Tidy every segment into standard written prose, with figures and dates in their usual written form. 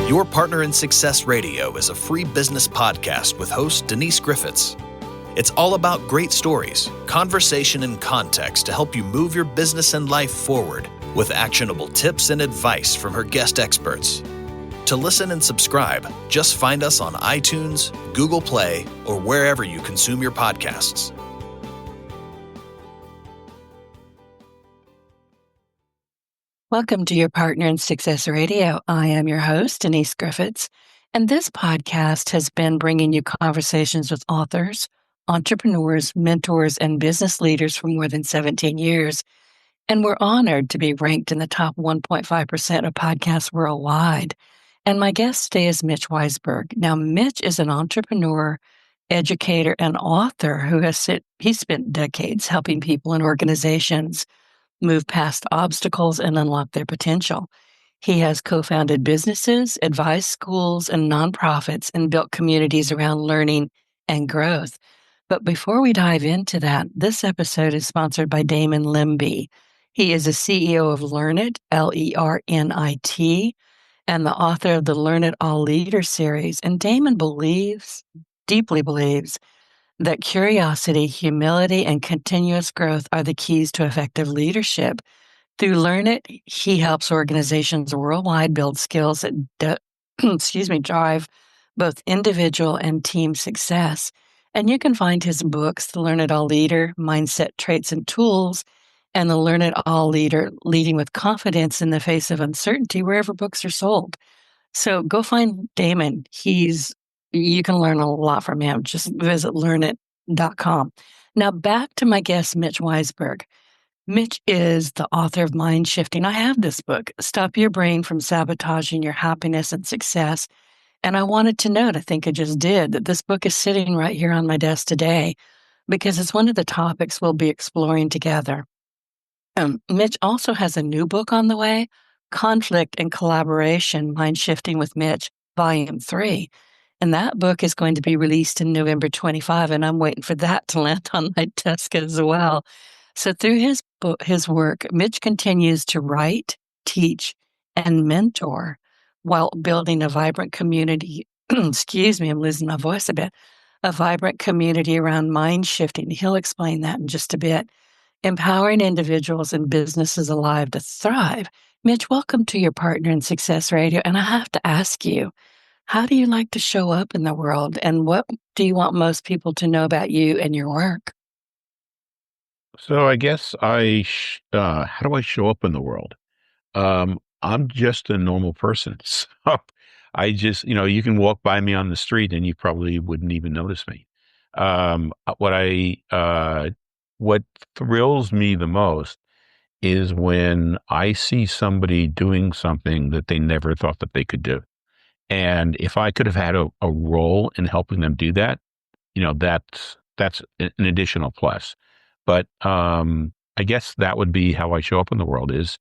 Your Partner in Success Radio is a free business podcast with host Denise Griffitts. It's all about great stories, conversation, and context to help you move your business and life forward with actionable tips and advice from her guest experts. To listen and subscribe, just find us on iTunes, Google Play, or wherever you consume your podcasts. Welcome to Your Partner in Success Radio. I am your host, Denise Griffitts, and this podcast has been bringing you conversations with authors, entrepreneurs, mentors, and business leaders for more than 17 years. And we're honored to be ranked in the top 1.5% of podcasts worldwide. And my guest today is Mitch Weisburgh. Now, Mitch is an entrepreneur, educator, and author who he spent decades helping people and organizations move past obstacles and unlock their potential. He has co-founded businesses, advised schools and nonprofits, and built communities around learning and growth. But before we dive into that, this episode is sponsored by Damon Limby. He is the CEO of Learnit, L-E-R-N-I-T, and the author of the Learn It All Leader series. And Damon deeply believes, that curiosity, humility, and continuous growth are the keys to effective leadership. Through Learn It, he helps organizations worldwide build skills that drive both individual and team success. And you can find his books, The Learn It All Leader, Mindset, Traits, and Tools, and The Learn It All Leader, Leading with Confidence in the Face of Uncertainty, wherever books are sold. So go find Damon. You can learn a lot from him. Just visit learnit.com. Now back to my guest, Mitch Weisburgh. Mitch is the author of MindShifting. I have this book, Stop Your Brain from Sabotaging Your Happiness and Success. And I wanted to note, I think I just did, that this book is sitting right here on my desk today because it's one of the topics we'll be exploring together. Mitch also has a new book on the way, Conflict and Collaboration, MindShifting with Mitch, Volume 3. And that book is going to be released in November 25, and I'm waiting for that to land on my desk as well. So through his work, Mitch continues to write, teach, and mentor while building a vibrant community. Excuse me, I'm losing my voice a bit. A vibrant community around mind shifting. He'll explain that in just a bit. Empowering individuals and businesses alive to thrive. Mitch, welcome to Your Partner in Success Radio. And I have to ask you, how do you like to show up in the world? And what do you want most people to know about you and your work? So I guess how do I show up in the world? I'm just a normal person. So I just, you can walk by me on the street and you probably wouldn't even notice me. What thrills me the most is when I see somebody doing something that they never thought that they could do. And if I could have had a role in helping them do that, that's an additional plus. But I guess that would be how I show up in the world is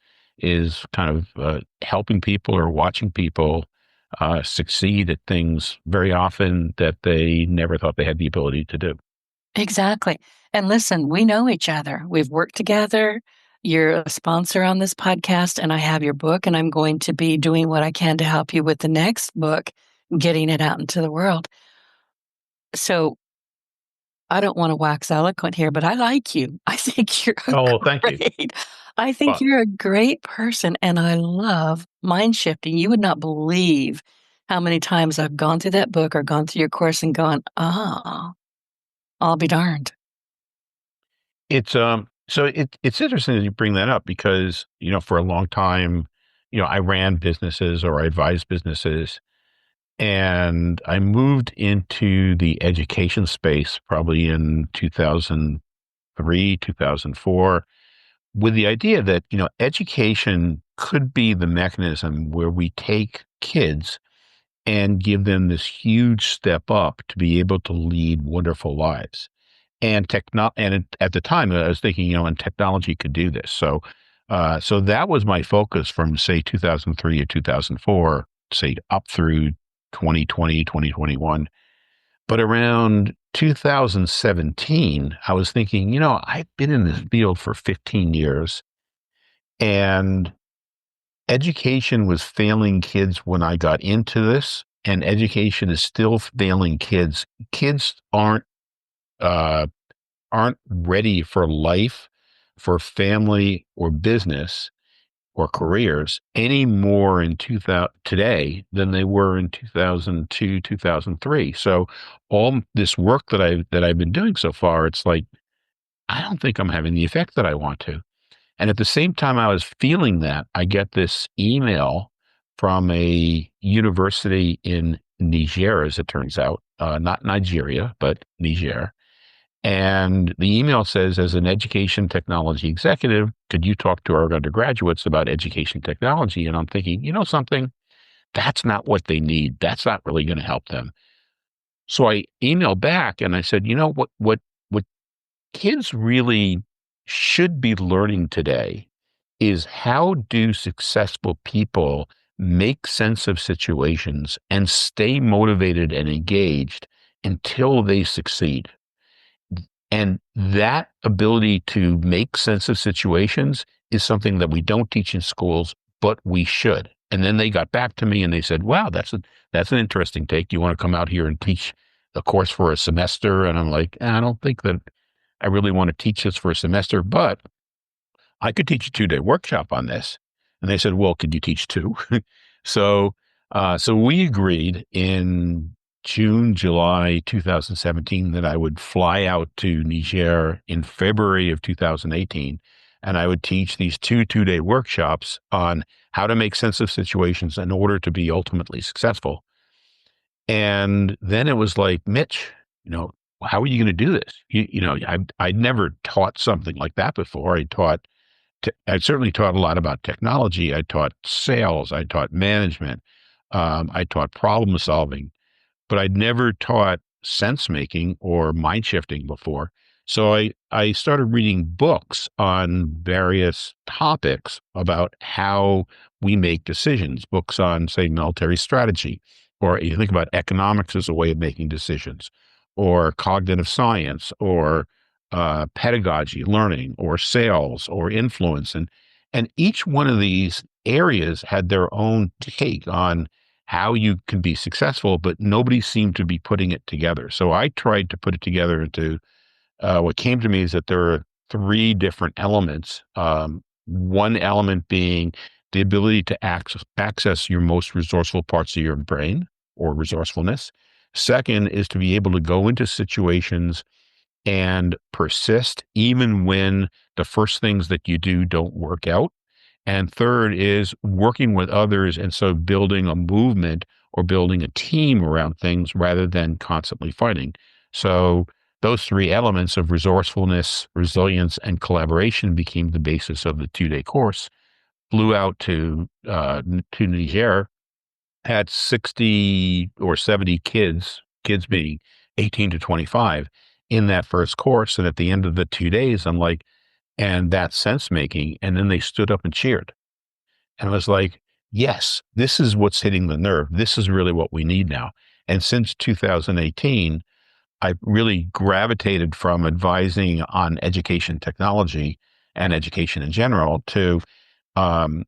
kind of helping people or watching people succeed at things very often that they never thought they had the ability to do. Exactly. And listen, we know each other. We've worked together. You're a sponsor on this podcast, and I have your book, and I'm going to be doing what I can to help you with the next book, getting it out into the world. So I don't want to wax eloquent here, but I like you. I think you're Thank you. I think you're a great person, and I love mind shifting. You would not believe how many times I've gone through that book or gone through your course and gone, I'll be darned. It's it's interesting that you bring that up because, for a long time, I ran businesses or I advised businesses, and I moved into the education space probably in 2003, 2004, with the idea that, education could be the mechanism where we take kids and give them this huge step up to be able to lead wonderful lives. And at the time, I was thinking, and technology could do this. So that was my focus from, say, 2003 or 2004, say, up through 2020, 2021. But around 2017, I was thinking, I've been in this field for 15 years, and education was failing kids when I got into this, and education is still failing kids. Kids uh, aren't ready for life, for family or business or careers any more in 2000 today than they were in 2002, 2003. So all this work that I've been doing so far, it's like I don't think I'm having the effect that I want to. And at the same time I was feeling that, I get this email from a university in Niger, as it turns out, not Nigeria, but Niger. And the email says, as an education technology executive, could you talk to our undergraduates about education technology? And I'm thinking, you know something? That's not what they need. That's not really going to help them. So I emailed back and I said, you know what kids really should be learning today is how do successful people make sense of situations and stay motivated and engaged until they succeed. And that ability to make sense of situations is something that we don't teach in schools, but we should. And then they got back to me and they said, wow, that's an interesting take. You want to come out here and teach the course for a semester? And I'm like, I don't think that I really want to teach this for a semester, but I could teach a 2-day workshop on this. And they said, well, could you teach 2? So, so we agreed in June, July 2017 that I would fly out to Niger in February of 2018, and I would teach these 2-day workshops on how to make sense of situations in order to be ultimately successful. And then it was like, Mitch, how are you going to do this? I'd never taught something like that before. I certainly taught a lot about technology. I taught sales. I taught management. I taught problem solving, but I'd never taught sense making or mind shifting before. So I started reading books on various topics about how we make decisions, books on, say, military strategy, or you think about economics as a way of making decisions, or cognitive science, or pedagogy, learning, or sales, or influence. And each one of these areas had their own take on how you can be successful, but nobody seemed to be putting it together. So I tried to put it together into what came to me is that there are 3 different elements. One element being the ability to access your most resourceful parts of your brain or resourcefulness. Second is to be able to go into situations and persist even when the first things that you do don't work out. And third is working with others. And so building a movement or building a team around things rather than constantly fighting. So those 3 elements of resourcefulness, resilience, and collaboration became the basis of the 2-day course. Flew out to Niger, had 60 or 70 kids being 18 to 25 in that first course. And at the end of the 2 days, I'm like, and that's sense making. And then they stood up and cheered. And I was like, yes, this is what's hitting the nerve. This is really what we need now. And since 2018, I really gravitated from advising on education technology and education in general to um,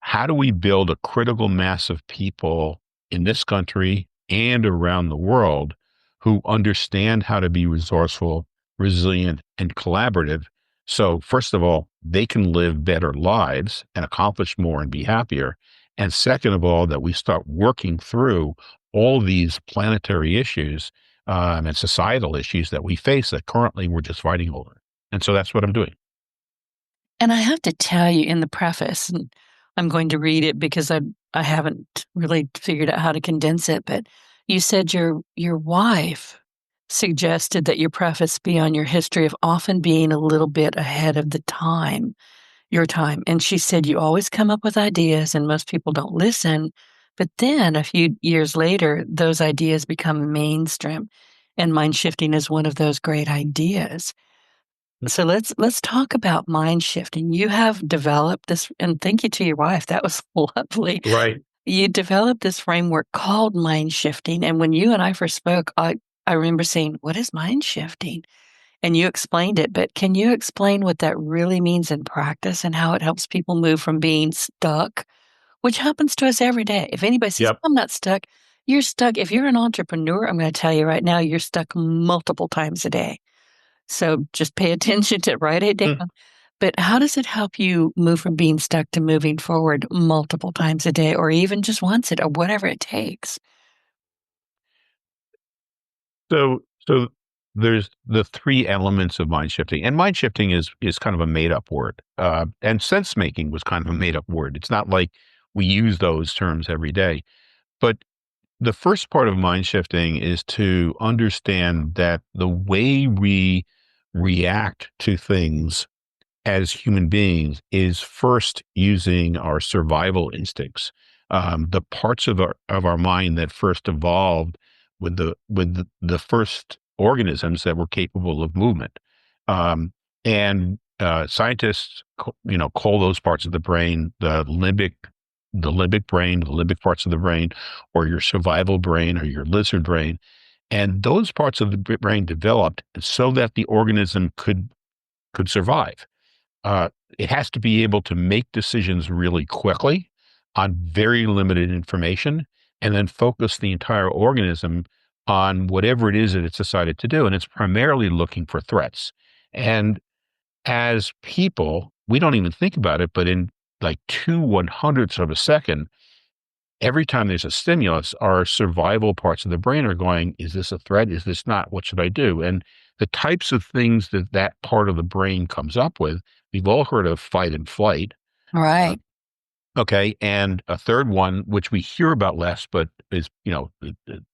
how do we build a critical mass of people in this country and around the world who understand how to be resourceful, resilient, and collaborative. So first of all, they can live better lives and accomplish more and be happier. And second of all, that we start working through all these planetary issues and societal issues that we face that currently we're just fighting over. And so that's what I'm doing. And I have to tell you in the preface, and I'm going to read it because I haven't really figured out how to condense it, but you said your wife suggested that your preface be on your history of often being a little bit ahead of your time. And she said you always come up with ideas and most people don't listen. But then a few years later, those ideas become mainstream. And mind shifting is one of those great ideas. So let's talk about mind shifting. You have developed this, and thank you to your wife. That was lovely. Right. You developed this framework called mind shifting. And when you and I first spoke, I remember saying, what is mind shifting? And you explained it, but can you explain what that really means in practice and how it helps people move from being stuck, which happens to us every day? If anybody says, Yep. I'm not stuck, you're stuck. If you're an entrepreneur, I'm going to tell you right now, you're stuck multiple times a day. So just pay attention to write it down. Mm. But how does it help you move from being stuck to moving forward multiple times a day or even just once or whatever it takes? So there's the three elements of mind shifting, and mind shifting is kind of a made up word, and sense making was kind of a made up word. It's not like we use those terms every day, but the first part of mind shifting is to understand that the way we react to things as human beings is first using our survival instincts, the parts of our mind that first evolved with the first organisms that were capable of movement, and scientists, call those parts of the brain the limbic brain, the limbic parts of the brain, or your survival brain, or your lizard brain, and those parts of the brain developed so that the organism could survive. uh, it has to be able to make decisions really quickly on very limited information and then focus the entire organism on whatever it is that it's decided to do. And it's primarily looking for threats. And as people, we don't even think about it, but in like 2/100ths of a second, every time there's a stimulus, our survival parts of the brain are going, is this a threat? Is this not? What should I do? And the types of things that that part of the brain comes up with, we've all heard of fight and flight. Uh, Right. okay. And a third one, which we hear about less, but is,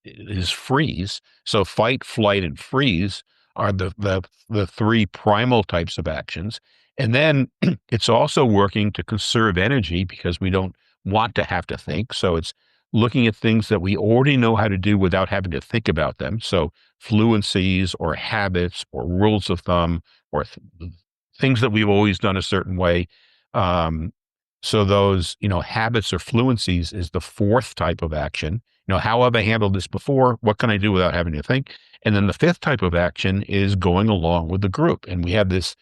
is freeze. So fight, flight, and freeze are the three primal types of actions. And then it's also working to conserve energy because we don't want to have to think. So it's looking at things that we already know how to do without having to think about them. So fluencies or habits or rules of thumb or things that we've always done a certain way. Um, so those, habits or fluencies is the fourth type of action. How have I handled this before? What can I do without having to think? And then the fifth type of action is going along with the group. And we have this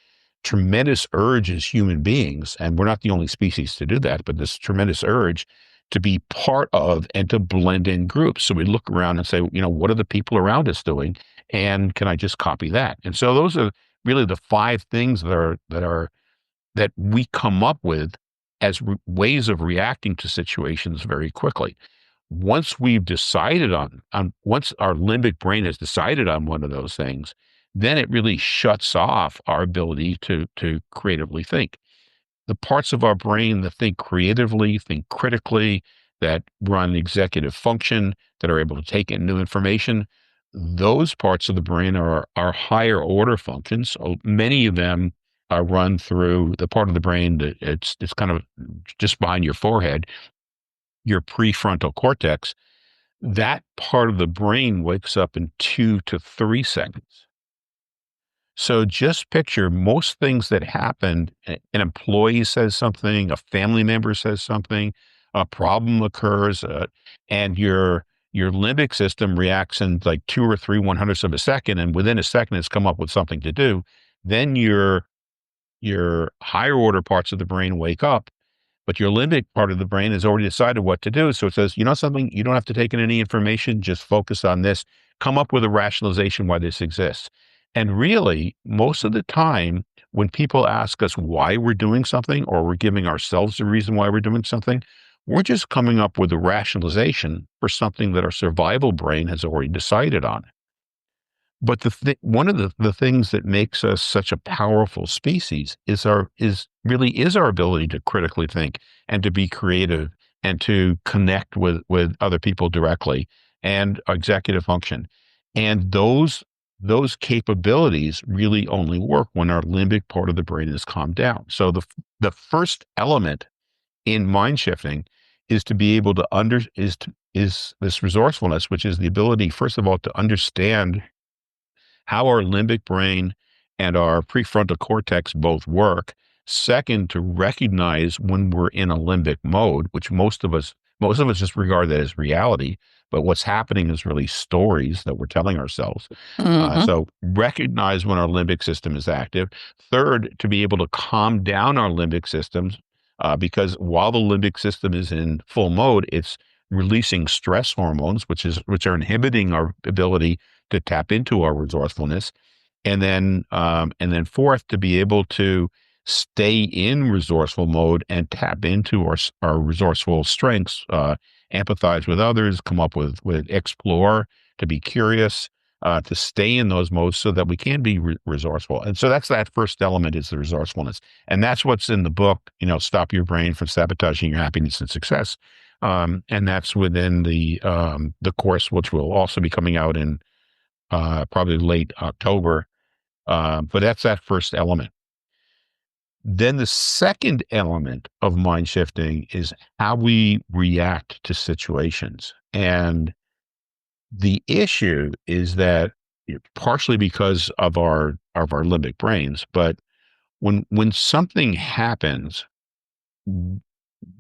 tremendous urge as human beings, and we're not the only species to do that, but this tremendous urge to be part of and to blend in groups. So we look around and say, what are the people around us doing? And can I just copy that? And so those are really the five things that we come up with as ways of reacting to situations very quickly. Once we've decided once our limbic brain has decided on one of those things, then it really shuts off our ability to creatively think. The parts of our brain that think creatively, think critically, that run executive function, that are able to take in new information, those parts of the brain are higher order functions. So many of them are run through the part of the brain that it's kind of just behind your forehead, your prefrontal cortex. That part of the brain wakes up in 2 to 3 seconds. So just picture most things that happen. An employee says something, a family member says something, a problem occurs, and your limbic system reacts in like 2 or 3/100ths of a second, and within a second, it's come up with something to do. Then your higher order parts of the brain wake up, but your limbic part of the brain has already decided what to do. So it says, something, you don't have to take in any information, just focus on this, come up with a rationalization why this exists. And really, most of the time, when people ask us why we're doing something, or we're giving ourselves a reason why we're doing something, we're just coming up with a rationalization for something that our survival brain has already decided on. But one of the things that makes us such a powerful species is our ability to critically think and to be creative and to connect with other people directly and executive function. And those capabilities really only work when our limbic part of the brain is calmed down. So the first element in mind shifting is to be able to is this resourcefulness, which is the ability, first of all, to understand how our limbic brain and our prefrontal cortex both work. Second, to recognize when we're in a limbic mode, which most of us most of us just regard that as reality, but what's happening is really stories that we're telling ourselves. Mm-hmm. So recognize when our limbic system is active. Third, to be able to calm down our limbic systems, because while the limbic system is in full mode, it's releasing stress hormones, which are inhibiting our ability to tap into our resourcefulness. And then fourth, to be able to stay in resourceful mode and tap into our resourceful strengths, empathize with others, come up with explore, to be curious, to stay in those modes so that we can be resourceful. And so that's that first element, is the resourcefulness. And that's what's in the book, Stop Your Brain from Sabotaging Your Happiness and Success. And that's within the course, which will also be coming out in probably late October. But that's that first element. Then the second element of mind shifting is how we react to situations. And the issue is that, partially because of our limbic brains, but when something happens,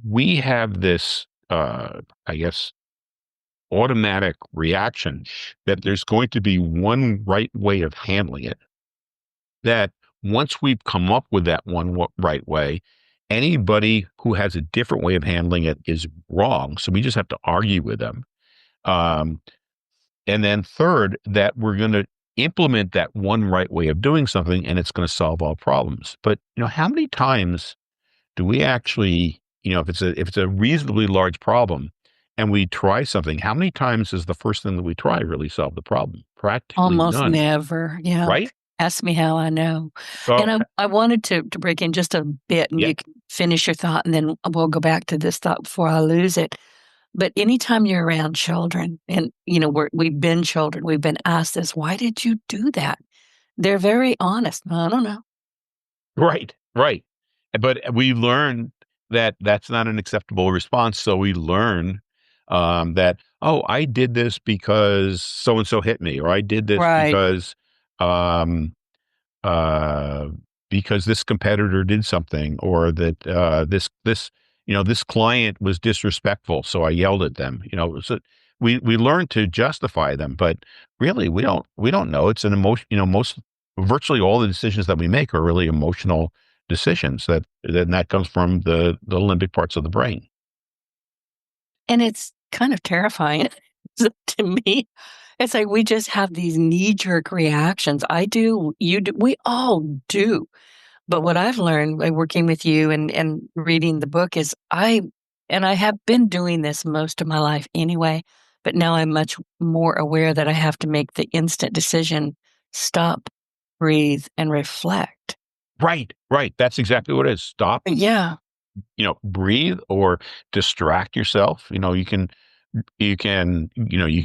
we have this, I guess, automatic reaction that there's going to be one right way of handling it. That once we've come up with that one right way, anybody who has a different way of handling it is wrong. So we just have to argue with them. Um, and then third, that we're going to implement that one right way of doing something, and it's going to solve all problems. But how many times do we actually, if it's a reasonably large problem, and we try something, how many times does the first thing that we try really solve the problem? Practically Almost none, never. Yeah. right? Ask me how I know. So And I wanted to break in just a bit, and yeah, you can finish your thought, and then we'll go back to this thought before I lose it. But anytime you're around children, and we've been children, we've been asked this, why did you do that? They're very honest. I don't know. right, right. But we learn that that's not an acceptable response. So we learn that, oh, I did this because so and so hit me, or I did this Right. um, uh, because this competitor did something, or that this client was disrespectful, so I yelled at them. So we learn to justify them, but really we don't know. It's an emotion. Virtually all the decisions that we make are really emotional decisions. That comes from the limbic parts of the brain. And it's kind of terrifying to me. It's like we just have these knee-jerk reactions. I do, you do, we all do. But what I've learned by working with you and reading the book is I have been doing this most of my life anyway, but now I'm much more aware that I have to make the instant decision, stop, breathe, and reflect. Right, right. That's exactly what it is. Stop, Yeah. breathe, or distract yourself. You can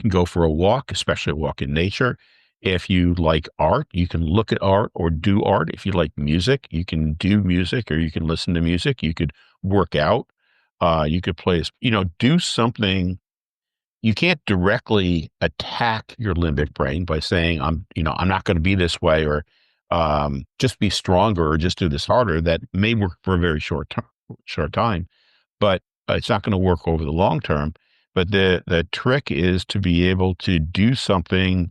go for a walk, especially a walk in nature. If you like art, you can look at art or do art. If you like music, you can do music, or you can listen to music. You could work out. You could play, do something. You can't directly attack your limbic brain by saying, I'm not going to be this way, or just be stronger, or just do this harder. That may work for a very short time, but it's not going to work over the long term. But the trick is to be able to do something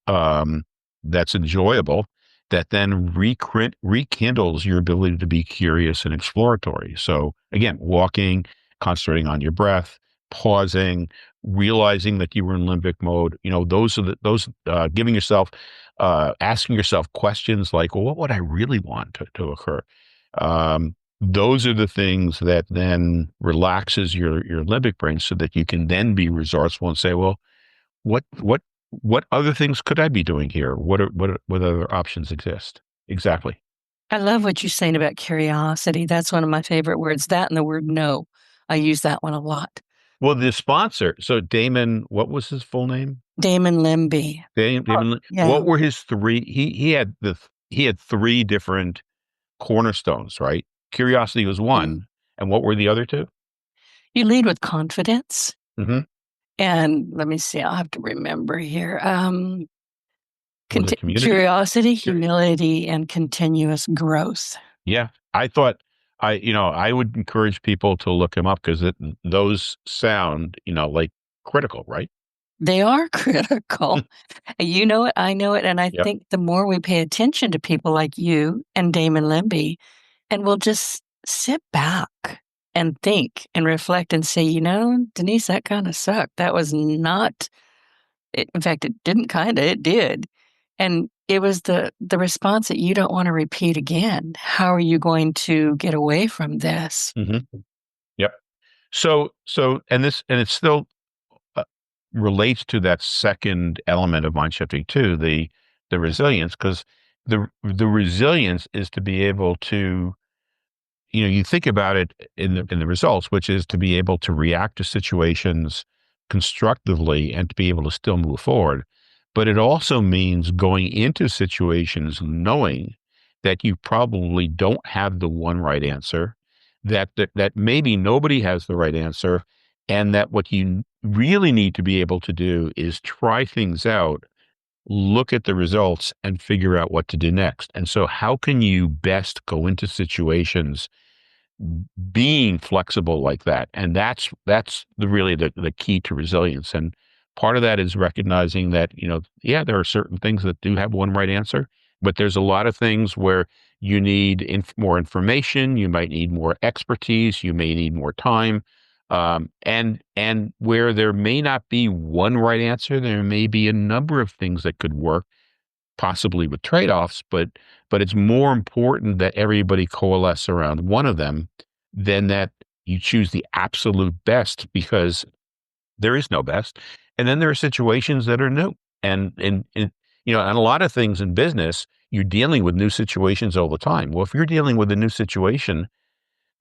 um, that's enjoyable, that then rekindles your ability to be curious and exploratory. So again, walking, concentrating on your breath, pausing, realizing that you were in limbic mode. Giving yourself, asking yourself questions like, well, what would I really want to occur? Those are the things that then relaxes your limbic brain, so that you can then be resourceful and say, well, what other things could I be doing here? What other options exist? Exactly. I love what you're saying about curiosity. That's one of my favorite words. That and the word no. I use that one a lot. Well, the sponsor, so Damon, what was his full name? Damon Limby. Damon, Yeah. what were his three? He had three different cornerstones, right? Curiosity was Mm. one, and what were the other two? You lead with confidence. Mm-hmm. And let me see, I'll have to remember here. Was it community? Curiosity, humility, and continuous growth. Yeah, I thought I would encourage people to look him up because those sound, like critical, right? They are critical. You know it, I know it, and I Yep. think the more we pay attention to people like you and Damon Limby, and we'll just sit back and think and reflect and say, Denise, that kind of sucked. That was not, in fact, it didn't it did. And it was the response that you don't want to repeat again. How are you going to get away from this? Mm-hmm. Yep. And it still uh, relates to that second element of mind shifting too, the resilience, because the resilience is to be able to, you think about it in the results, which is to be able to react to situations constructively and to be able to still move forward. But it also means going into situations knowing that you probably don't have the one right answer, that maybe nobody has the right answer, and that what you really need to be able to do is try things out, look at the results, and figure out what to do next. And so how can you best go into situations being flexible like that? And that's really the key to resilience. And part of that is recognizing that, yeah, there are certain things that do have one right answer, but there's a lot of things where you need more information, you might need more expertise, you may need more time. And where there may not be one right answer, there may be a number of things that could work, possibly with trade-offs, but it's more important that everybody coalesce around one of them than that you choose the absolute best, because there is no best. And then there are situations that are new. And a lot of things in business, you're dealing with new situations all the time. Well, if you're dealing with a new situation,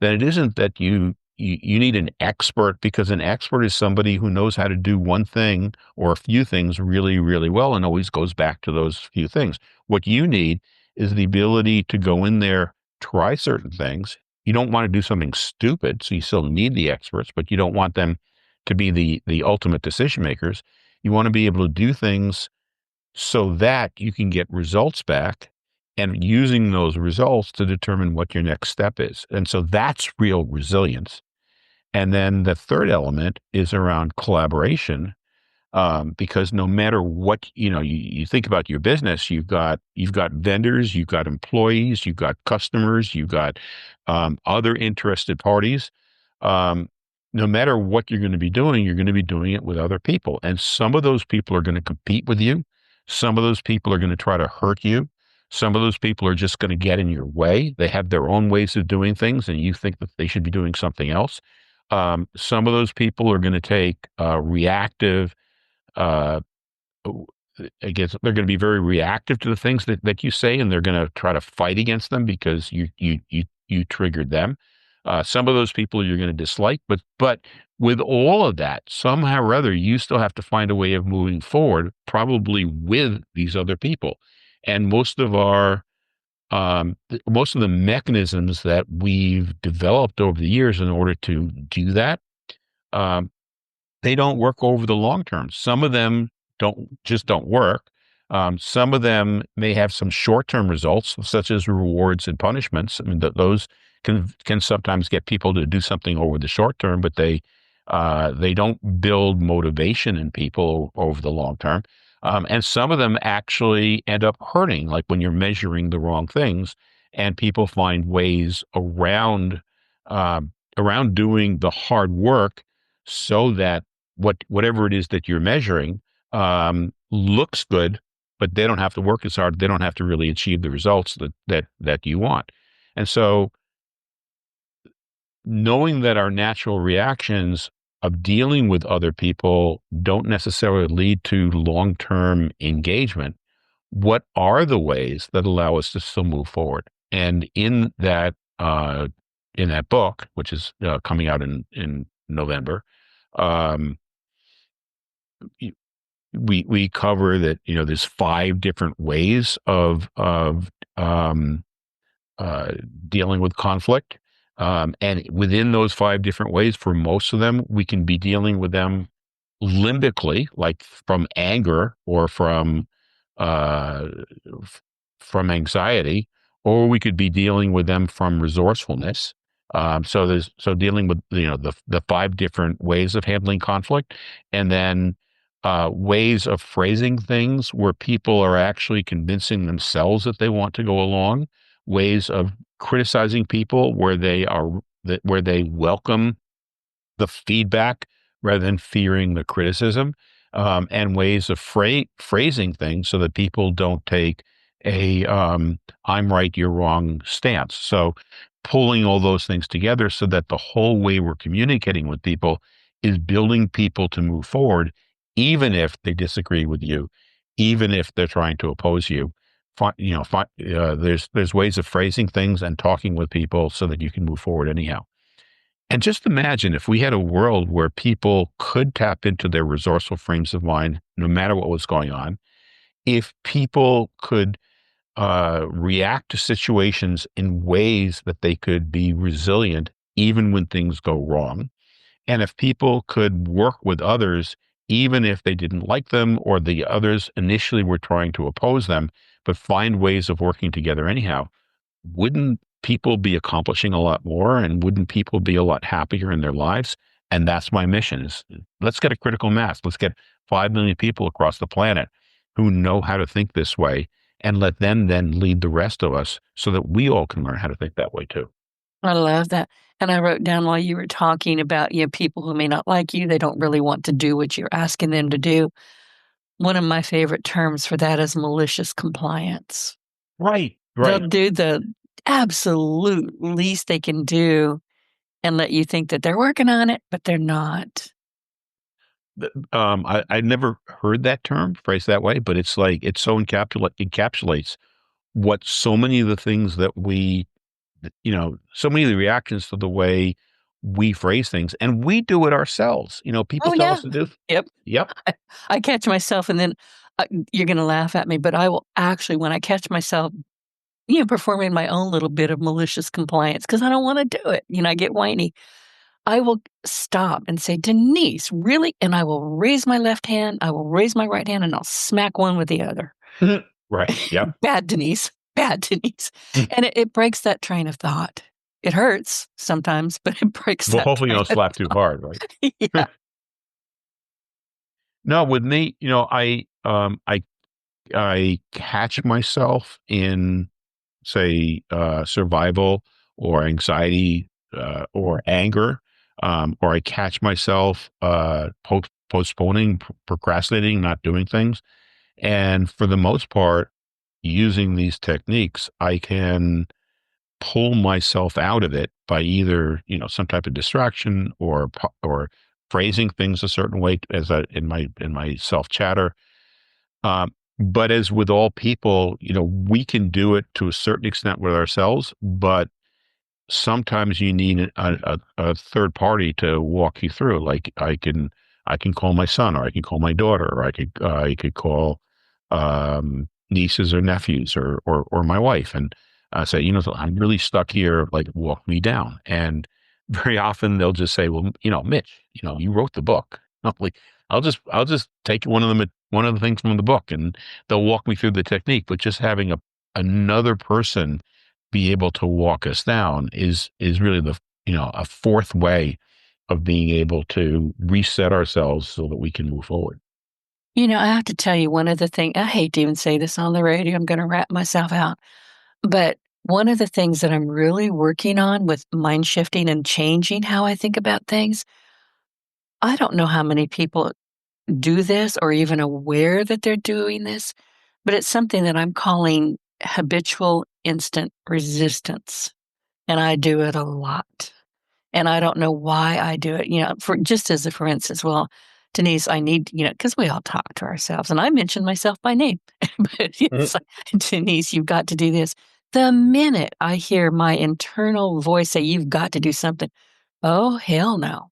then it isn't that you need an expert, because an expert is somebody who knows how to do one thing or a few things really, really well and always goes back to those few things. What you need is the ability to go in there, try certain things. You don't want to do something stupid, so you still need the experts, but you don't want them to be the ultimate decision makers. You want to be able to do things so that you can get results back, and using those results to determine what your next step is. And so that's real resilience. And then the third element is around collaboration, because no matter what, you think about your business, you've got vendors, you've got employees, you've got customers, you've got other interested parties. Um, no matter what you're going to be doing, you're going to be doing it with other people, and some of those people are going to compete with you. Some of those people are going to try to hurt you. Some of those people are just going to get in your way. They have their own ways of doing things, and you think that they should be doing something else. Some of those people are going to take reactive. Uh, I guess they're going to be very reactive to the things that you say, and they're going to try to fight against them because you triggered them. Some of those people you're going to dislike, but with all of that, somehow or other, you still have to find a way of moving forward, probably with these other people. And most of the mechanisms that we've developed over the years in order to do that, um, they don't work over the long term. Some of them don't work. Some of them may have some short-term results, such as rewards and punishments. I mean, those can sometimes get people to do something over the short term, but they don't build motivation in people over the long term. And some of them actually end up hurting, like when you're measuring the wrong things, and people find ways around doing the hard work so that whatever it is that you're measuring looks good, but they don't have to work as hard. They don't have to really achieve the results that you want. And so, knowing that our natural reactions of dealing with other people don't necessarily lead to long-term engagement, what are the ways that allow us to still move forward? And in that book, which is coming out in November, um, we cover that, there's 5 different ways of uh, dealing with conflict. And within those 5 different ways, for most of them, we can be dealing with them limbically, like from anger or uh, from anxiety, or we could be dealing with them from resourcefulness. So dealing with, the 5 different ways of handling conflict, and then ways of phrasing things where people are actually convincing themselves that they want to go along, ways of criticizing people where they welcome the feedback rather than fearing the criticism, and ways of phrasing things so that people don't take a "I'm right, you're wrong" stance. So pulling all those things together so that the whole way we're communicating with people is building people to move forward, even if they disagree with you, even if they're trying to oppose you. There's ways of phrasing things and talking with people so that you can move forward anyhow. And just imagine if we had a world where people could tap into their resourceful frames of mind, no matter what was going on. If people could react to situations in ways that they could be resilient, even when things go wrong. And if people could work with others, even if they didn't like them or the others initially were trying to oppose them, but find ways of working together anyhow, wouldn't people be accomplishing a lot more, and wouldn't people be a lot happier in their lives? And that's my mission: is let's get a critical mass. Let's get 5 million people across the planet who know how to think this way, and let them then lead the rest of us so that we all can learn how to think that way too. I love that. And I wrote down while you were talking about, people who may not like you, they don't really want to do what you're asking them to do. One of my favorite terms for that is malicious compliance. Right, They'll right. do the absolute least they can do and let you think that they're working on it, but they're not. I never heard that term phrased that way, but it's like it so encapsulates what so many of the things that so many of the reactions to the way we phrase things, and we do it ourselves. People Oh, tell yeah. us to do. Yep. Yep. I catch myself and then you're going to laugh at me, but I will actually, when I catch myself, performing my own little bit of malicious compliance because I don't want to do it, I get whiny. I will stop and say, Denise, really? And I will raise my left hand, I will raise my right hand, and I'll smack one with the other. Right. Yep. Bad Denise, bad Denise. Mm. And it breaks that train of thought. It hurts sometimes, but it breaks Well, that hopefully you train don't of slap too hard, right? thought. Yeah. No, with me, I catch myself in, say, survival or anxiety, or anger, or I catch myself postponing, procrastinating, not doing things. And for the most part, using these techniques, I can pull myself out of it by either, some type of distraction, or phrasing things a certain way in my self chatter. But as with all people, we can do it to a certain extent with ourselves, but sometimes you need a third party to walk you through. Like I can call my son, or I can call my daughter, or I could call nieces or nephews, or my wife, and say, so I'm really stuck here. Like, walk me down. And very often they'll just say, well, Mitch, you wrote the book. I'm like, I'll just take one of the things from the book, and they'll walk me through the technique. But just having another person be able to walk us down is really a fourth way of being able to reset ourselves so that we can move forward. I have to tell you one of the things, I hate to even say this on the radio, I'm going to wrap myself out. But one of the things that I'm really working on with mind shifting and changing how I think about things, I don't know how many people do this or even aware that they're doing this, but it's something that I'm calling habitual instant resistance. And I do it a lot. And I don't know why I do it, for just as a for instance, well, Denise, I need, because we all talk to ourselves and I mention myself by name, but Mhm. it's like, Denise, you've got to do this. The minute I hear my internal voice say, you've got to do something, oh, hell no.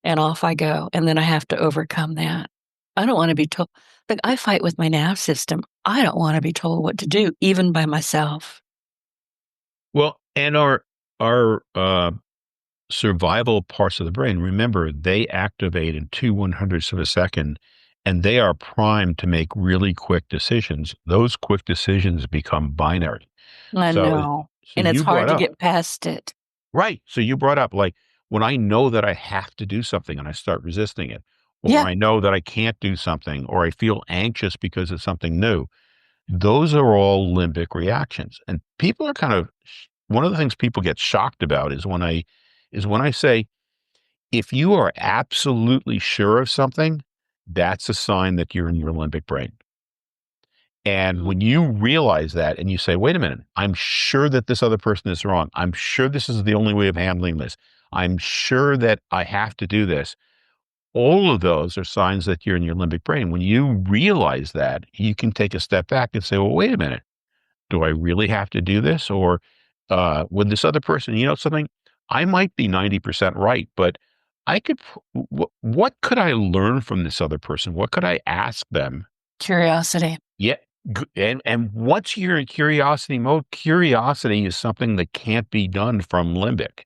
And off I go. And then I have to overcome that. I don't want to be told, like, I fight with my nerve system. I don't want to be told what to do, even by myself. Well, and our survival parts of the brain, remember, they activate in 2/100ths of a second, and they are primed to make really quick decisions. Those quick decisions become binary. I So, know. so And it's you hard brought to up get past it. Right. So you brought up like when I know that I have to do something and I start resisting it, or Yeah. I know that I can't do something, or I feel anxious because it's something new. Those are all limbic reactions. And people are kind of, one of the things people get shocked about is when I say, if you are absolutely sure of something, that's a sign that you're in your limbic brain. And when you realize that and you say, wait a minute, I'm sure that this other person is wrong. I'm sure this is the only way of handling this. I'm sure that I have to do this. All of those are signs that you're in your limbic brain. When you realize that, you can take a step back and say, well, wait a minute. Do I really have to do this? Or would this other person, something, I might be 90% right, but I could, what could I learn from this other person? What could I ask them? Curiosity. Yeah. And once you're in curiosity mode, curiosity is something that can't be done from limbic.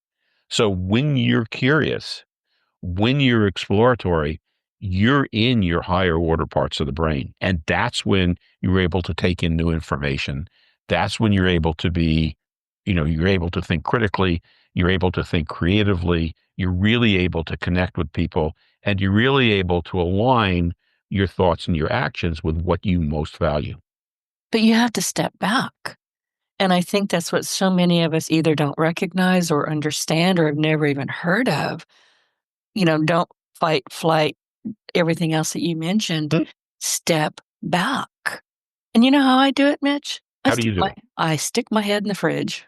So when you're curious, when you're exploratory, you're in your higher order parts of the brain. And that's when you're able to take in new information. That's when you're able to be, you're able to think critically, you're able to think creatively, you're really able to connect with people, and you're really able to align your thoughts and your actions with what you most value. But you have to step back. And I think that's what so many of us either don't recognize or understand or have never even heard of. Don't fight, flight, everything else that you mentioned. Hmm. Step back. And you know how I do it, Mitch? How do you do it? I stick my head in the fridge.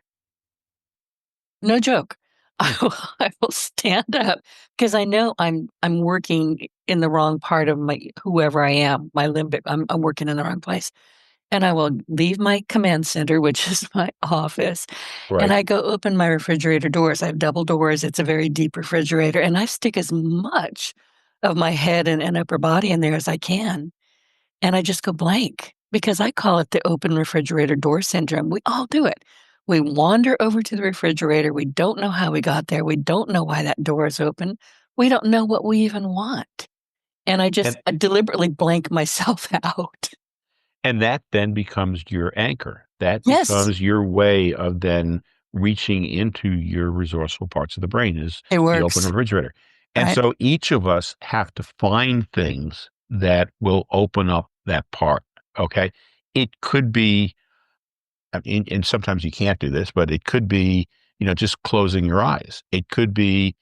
No joke. Hmm. I will stand up because I know I'm working in the wrong part of my whoever I am, my limbic. I'm working in the wrong place. And I will leave my command center, which is my office, and Right. I go open my refrigerator doors. I have double doors. It's a very deep refrigerator, and I stick as much of my head and upper body in there as I can. And I just go blank because I call it the open refrigerator door syndrome. We all do it. We wander over to the refrigerator. We don't know how we got there. We don't know why that door is open. We don't know what we even want. And And I deliberately blank myself out. And that then becomes your anchor. That Yes, becomes your way of then reaching into your resourceful parts of the brain is it the open works, refrigerator. And right? so each of us have to find things that will open up that part. Okay. It could be, I mean, and sometimes you can't do this, but it could be, just closing your eyes. It could be,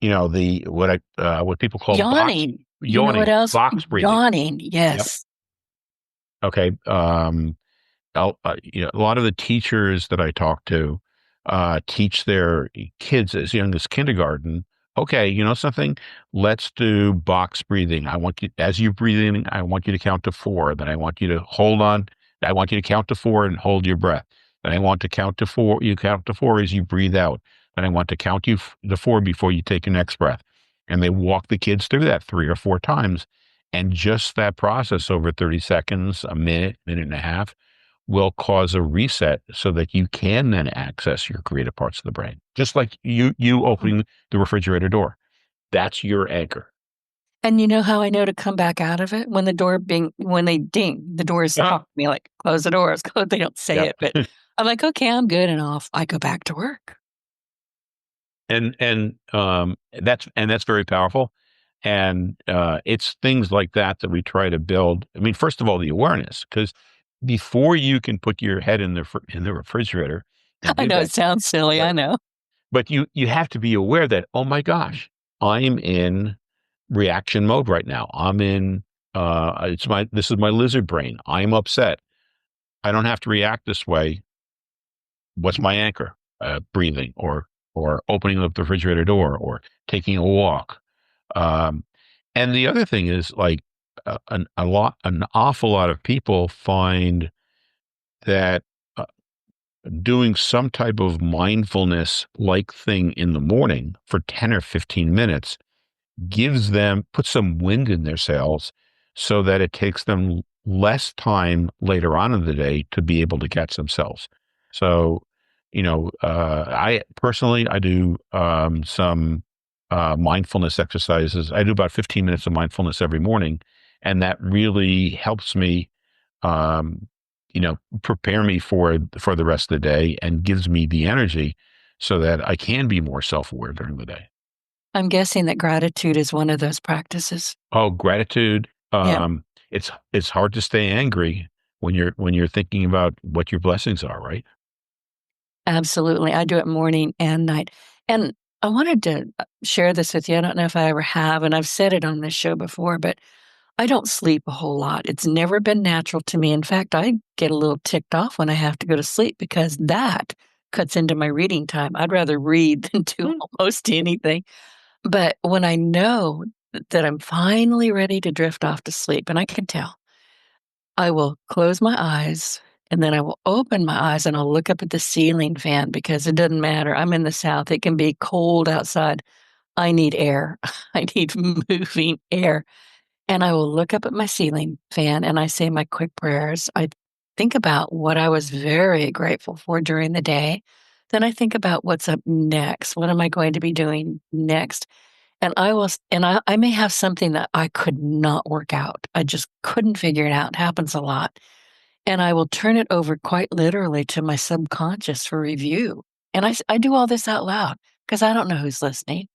what people call Yawning. You know what yawning, else? box breathing. Yawning, Yep. yes. Okay. A lot of the teachers that I talk to teach their kids as young as kindergarten. Okay, you know something? Let's do box breathing. I want you, as you breathe in, I want you to count to four. Then I want you to hold on. I want you to count to four and hold your breath. Then I want to count to four. You count to four as you breathe out. Then I want to count you to four before you take your next breath. And they walk the kids through that 3 or 4 times. And just that process over 30 seconds, a minute, minute and a half, will cause a reset so that you can then access your creative parts of the brain. Just like you Mm. opening the refrigerator door. That's your anchor. And you know how I know to come back out of it? When they ding, the doors Uh-huh. talk to me like, "Close the doors." They don't say Yeah. it, but I'm like, "Okay, I'm good," and off I go back to work. And that's very powerful. And it's things like that that we try to build. I mean, first of all, the awareness, because before you can put your head in the refrigerator and I do know that, it sounds silly, I right? know. But you have to be aware that, oh my gosh, I'm in reaction mode right now. I'm in this is my lizard brain. I'm upset. I don't have to react this way. What's my anchor? Breathing or opening up the refrigerator door or taking a walk. Um, and the other thing is like an awful lot of people find that uh, doing some type of mindfulness like thing in the morning for 10 or 15 minutes puts some wind in their sails so that it takes them less time later on in the day to be able to catch themselves. So, I personally, I do some mindfulness exercises. I do about 15 minutes of mindfulness every morning, and that really helps me, prepare me for the rest of the day and gives me the energy so that I can be more self-aware during the day. I'm guessing that gratitude is one of those practices. Oh, gratitude. Yeah, It's hard to stay angry when you're thinking about what your blessings are, right? absolutely. I do it morning and night. And I wanted to share this with you. I don't know if I ever have, and I've said it on this show before, but I don't sleep a whole lot. It's never been natural to me. In fact, I get a little ticked off when I have to go to sleep because that cuts into my reading time. I'd rather read than do almost anything. But when I know that I'm finally ready to drift off to sleep, and I can tell, I will close my eyes and then I will open my eyes and I'll look up at the ceiling fan because it doesn't matter. I'm in the South. It can be cold outside. I need air. I need moving air. And I will look up at my ceiling fan and I say my quick prayers. I think about what I was very grateful for during the day. Then I think about what's up next. What am I going to be doing next? And I may have something that I could not work out. I just couldn't figure it out. It happens a lot. And I will turn it over quite literally to my subconscious for review. And I do all this out loud because I don't know who's listening.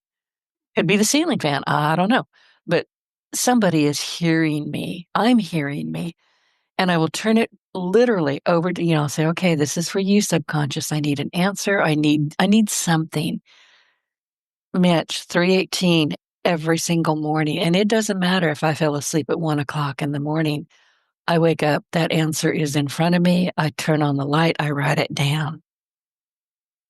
Could be the ceiling fan. I don't know. But somebody is hearing me. I'm hearing me. And I will turn it literally over to, I'll say, okay, this is for you, subconscious. I need an answer. I need something. Mitch, 3:18 every single morning. And it doesn't matter if I fell asleep at 1 o'clock in the morning. I wake up, that answer is in front of me. I turn on the light, I write it down.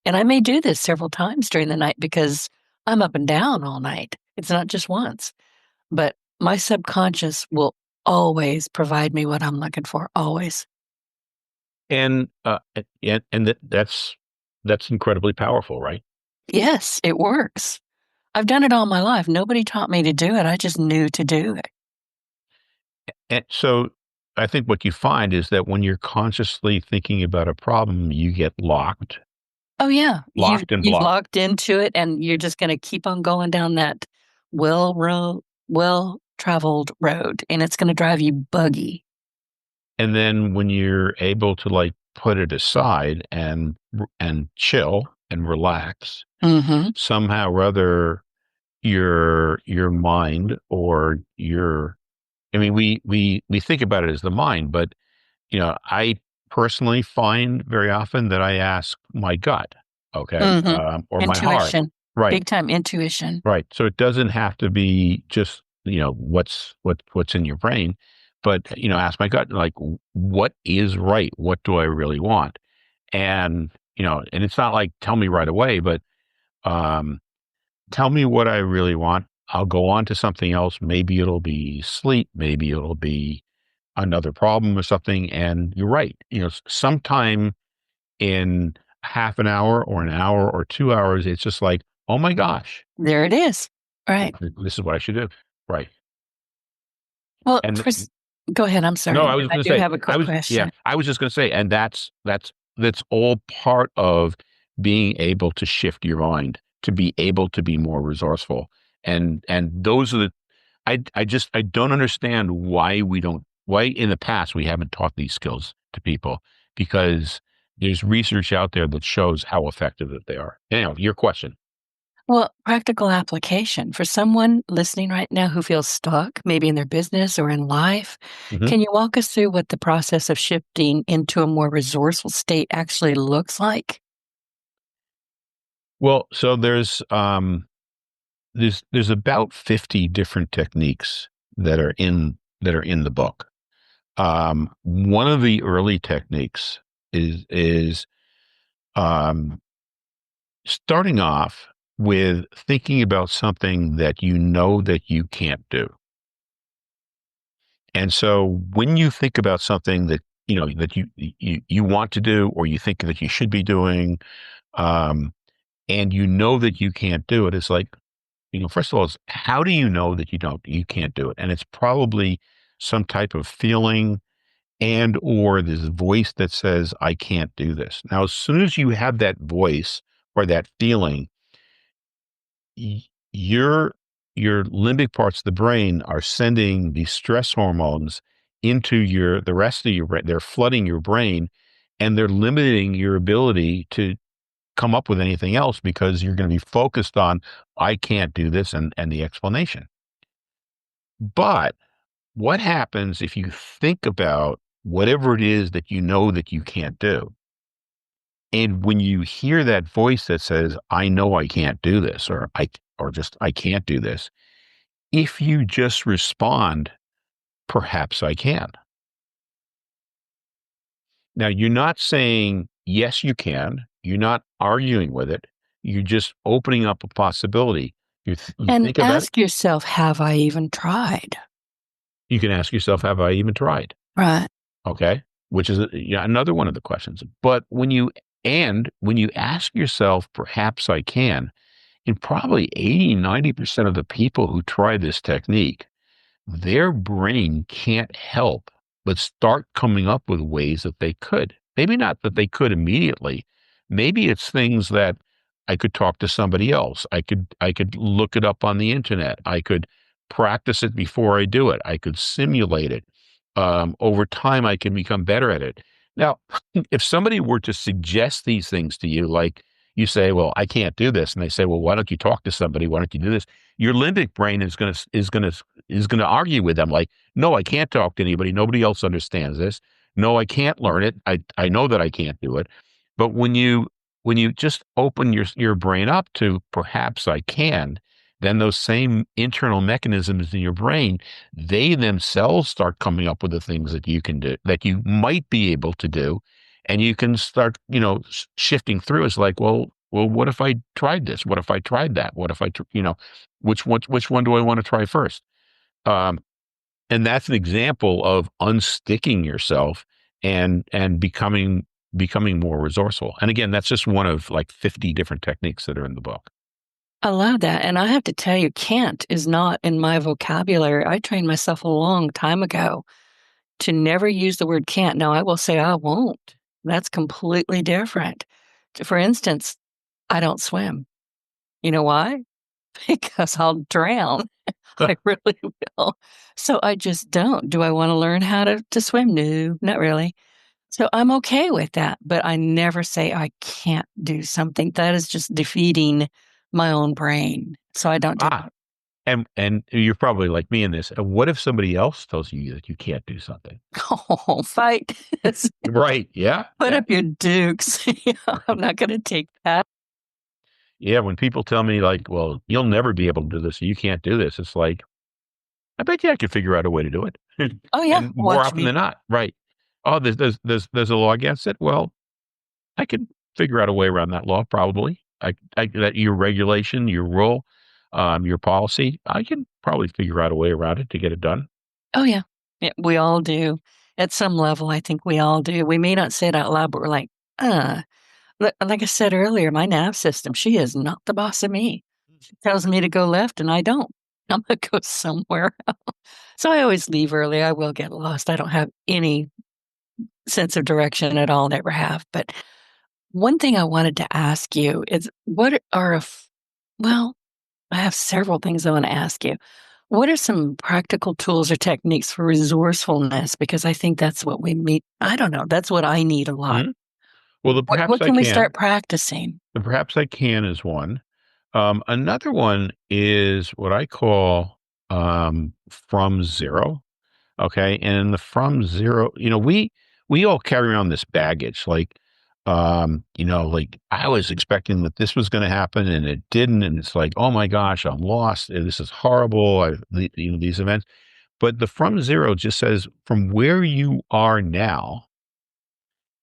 And I may do this several times during the night because I'm up and down all night. It's not just once. But my subconscious will always provide me what I'm looking for, always. And that's incredibly powerful, right? Yes, it works. I've done it all my life. Nobody taught me to do it. I just knew to do it. And so I think what you find is that when you're consciously thinking about a problem, you get Oh, yeah. You've locked and you've blocked. locked into it, and you're just gonna keep on going down that well-traveled road, and it's gonna drive you buggy. And then when you're able to like put it aside and chill and relax, Mhm. somehow or other your mind or your I mean we think about it as the mind, but I personally find very often that I ask my gut, okay, Mhm. or my heart. Intuition. Right, Big time intuition. right. So it doesn't have to be just, what's in your brain, but, ask my gut, like, what is right? What do I really want? And, and it's not like, tell me right away, but, um, tell me what I really want. I'll go on to something else. Maybe it'll be sleep. Maybe it'll be another problem or something. And you're right. Sometime in half an hour or an hour or 2 hours, it's just like, oh my gosh, There it is. Right. this is what I should do. Right. Well, And go ahead, I'm no, sorry. I was I going to do say, have a quick question. I was just going to say, and that's all part of being able to shift your mind, to be able to be more resourceful. And those are I don't understand why in the past we haven't taught these skills to people, because there's research out there that shows how effective that they are. Your question. Well, practical application for someone listening right now who feels stuck, maybe in their business or in life, Mhm. can you walk us through what the process of shifting into a more resourceful state actually looks like? Well, so there's about 50 different techniques that are in the book. One of the early techniques is um, starting off with thinking about something that you know that you can't do. And so when you think about something that that you want to do, or you think that you should be doing, um, and you know that you can't do it, it's like, first of all, is how do you know that you can't do it? And it's probably some type of feeling and or this voice that says, I can't do this. Now, as soon as you have that voice or that feeling, y- your your limbic parts of the brain are sending these stress hormones into the rest of your brain. They're flooding your brain, and they're limiting your ability come up with anything else because you're going to be focused on, I can't do this and the explanation. But what happens if you think about whatever it is that you know that you can't do? And when you hear that voice that says, I know I can't do this, or I can't do this, if you just respond, perhaps I can. Now, you're not saying, yes, you can. You're not arguing with it. You're just opening up a possibility. You And think about it. ask yourself, have I even tried? You can ask yourself, have I even tried? Right. Okay. Which is another one of the questions. But when you ask yourself, perhaps I can, and probably 80-90% of the people who try this technique, their brain can't help but start coming up with ways that they could. Maybe not that they could immediately. Maybe it's things that I could talk to somebody else. I could look it up on the internet. I could practice it before I do it. I could simulate it. Over time, I can become better at it. Now, if somebody were to suggest these things to you, like you say, well, I can't do this. And they say, well, why don't you talk to somebody? Why don't you do this? Your limbic brain is going to argue with them like, no, I can't talk to anybody. Nobody else understands this. No, I can't learn it. I know that I can't do it. But when you just open your brain up to perhaps I can, then those same internal mechanisms in your brain, they themselves start coming up with the things that you can do, that you might be able to do. And you can start, shifting through. It's like, well, what if I tried this? What if I tried that? What if which one do I want to try first? Um, and that's an example of unsticking yourself and becoming more resourceful. And again, that's just one of like 50 different techniques that are in the book. I love that. And I have to tell you, can't is not in my vocabulary. I trained myself a long time ago to never use the word can't. Now, I will say I won't. That's completely different. For instance, I don't swim. You know why? Because I'll drown. I really will. So I just don't. Do I want to learn how to swim? No, not really. So I'm okay with that, but I never say I can't do something. That is just defeating my own brain. So I don't do Ah, and you're probably like me in this. What if somebody else tells you that you can't do something? Oh, fight. Right. Yeah. Put Yeah. up your dukes. I'm not going to take that. Yeah. When people tell me like, well, you'll never be able to do this, or you can't do this, it's like, I bet you I could figure out a way to do it. Oh, yeah. And more Watch often than me. not, right. Oh, there's a law against it. Well, I could figure out a way around that law, probably. That your regulation, your rule, your policy, I can probably figure out a way around it to get it done. Oh, yeah. Yeah. We all do. At some level, I think we all do. We may not say it out loud, but we're like, uh, like I said earlier, my nav system, she is not the boss of me. She tells me to go left and I don't. I'm going to go somewhere. So I always leave early. I will get lost. I don't have any sense of direction at all, never have. But one thing I wanted to ask you is well, I have several things I want to ask you. What are some practical tools or techniques for resourcefulness? Because I think that's what we need. I don't know. That's what I need a lot. Mhm. Well, What can we start practicing? the perhaps I can is one. Another one is what I call from zero. Okay. And in the from zero, we all carry around this baggage. Like, like I was expecting that this was going to happen and it didn't. And it's like, oh my gosh, I'm lost. This is horrible. These events. But the from zero just says from where you are now,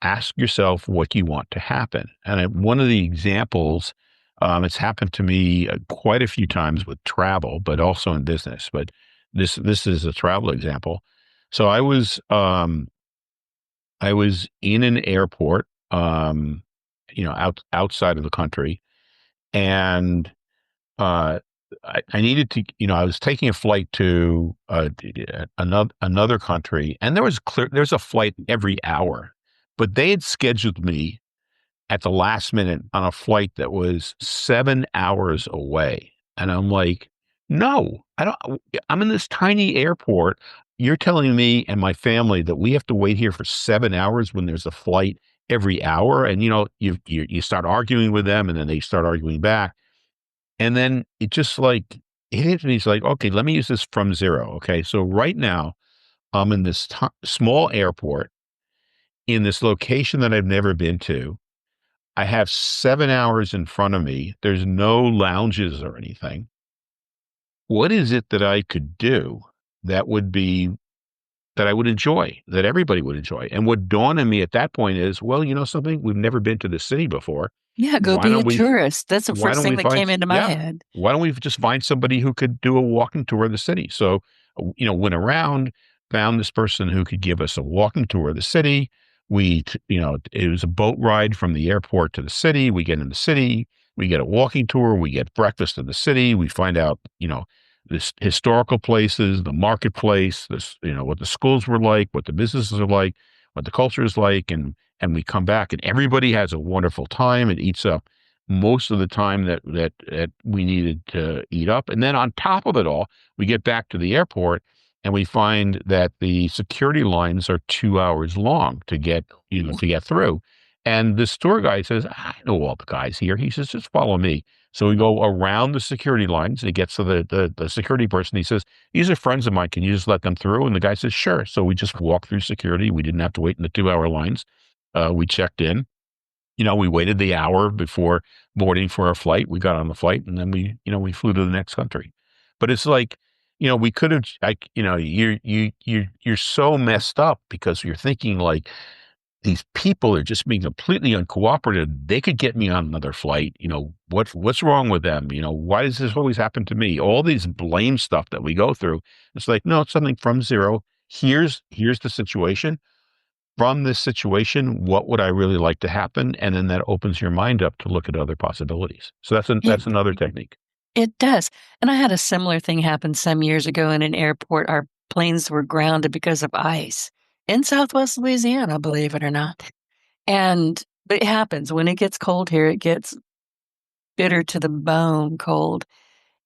ask yourself what you want to happen. And one of the examples, it's happened to me quite a few times with travel, but also in business. But this is a travel example. So I was in an airport, outside of the country, and uh, I needed to, I was taking a flight to another country, and there's a flight every hour, but they had scheduled me at the last minute on a flight that was 7 hours away. And I'm like, no, I'm in this tiny airport. You're telling me and my family that we have to wait here for 7 hours when there's a flight every hour, and you start arguing with them, and then they start arguing back, and then it just like it hit me. It's like, okay, let me use this from zero. Okay, so right now I'm in this small airport in this location that I've never been to. I have 7 hours in front of me. There's no lounges or anything. What is it that I could do that would be that I would enjoy, that everybody would enjoy? And what dawned on me at that point is, well, you know something? We've never been to the city before. Yeah, go Why be a don't we tourist. That's the why first don't thing we that find came into my yeah, head. why don't we just find somebody who could do a walking tour of the city? So, went around, found this person who could give us a walking tour of the city. It was a boat ride from the airport to the city. We get in the city, we get a walking tour, we get breakfast in the city, we find out, this historical places, the marketplace, what the schools were like, what the businesses are like, what the culture is like, and we come back and everybody has a wonderful time and eats up most of the time that we needed to eat up. And then on top of it all, we get back to the airport and we find that the security lines are 2 hours long to get through. And this tour guide says, I know all the guys here. He says, just follow me. So we go around the security lines and he gets to the security person. He says, these are friends of mine. Can you just let them through? And the guy says, sure. So we just walked through security. We didn't have to wait in the 2 hour lines. We checked in. We waited the hour before boarding for our flight. We got on the flight and then we flew to the next country. But it's like, we could have, like, you're so messed up because you're thinking like these people are just being completely uncooperative. They could get me on another flight. What's wrong with them? Why does this always happen to me? All these blame stuff that we go through. It's like, no, it's something from zero. Here's the situation. From this situation, what would I really like to happen? And then that opens your mind up to look at other possibilities. So It that's another technique. it does. And I had a similar thing happen some years ago in an airport. Our planes were grounded because of ice in Southwest Louisiana, believe it or not. But it happens. When it gets cold here, it gets bitter to the bone cold.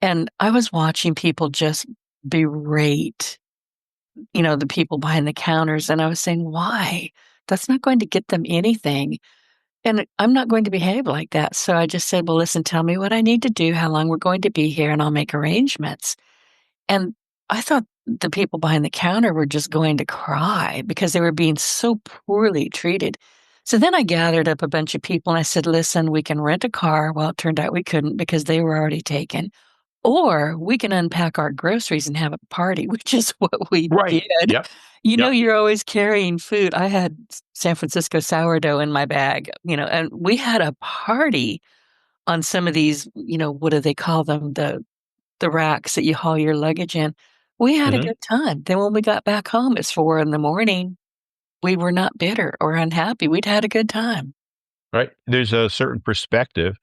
And I was watching people just berate, the people behind the counters, and I was saying, "Why? That's not going to get them anything, and I'm not going to behave like that." So I just said, "Well, listen, tell me what I need to do, how long we're going to be here, and I'll make arrangements." And I thought the people behind the counter were just going to cry because they were being so poorly treated. So then I gathered up a bunch of people and I said, "Listen, we can rent a car." Well, it turned out we couldn't because they were already taken. Or we can unpack our groceries and have a party, which is what we Right. did. Yep. Yep. You're always carrying food. I had San Francisco sourdough in my bag, and we had a party on some of these, what do they call them? The racks that you haul your luggage in. We had a Hmm. good time. Then when we got back home, it's 4 in the morning. We were not bitter or unhappy. We'd had a good time. Right. There's a certain perspective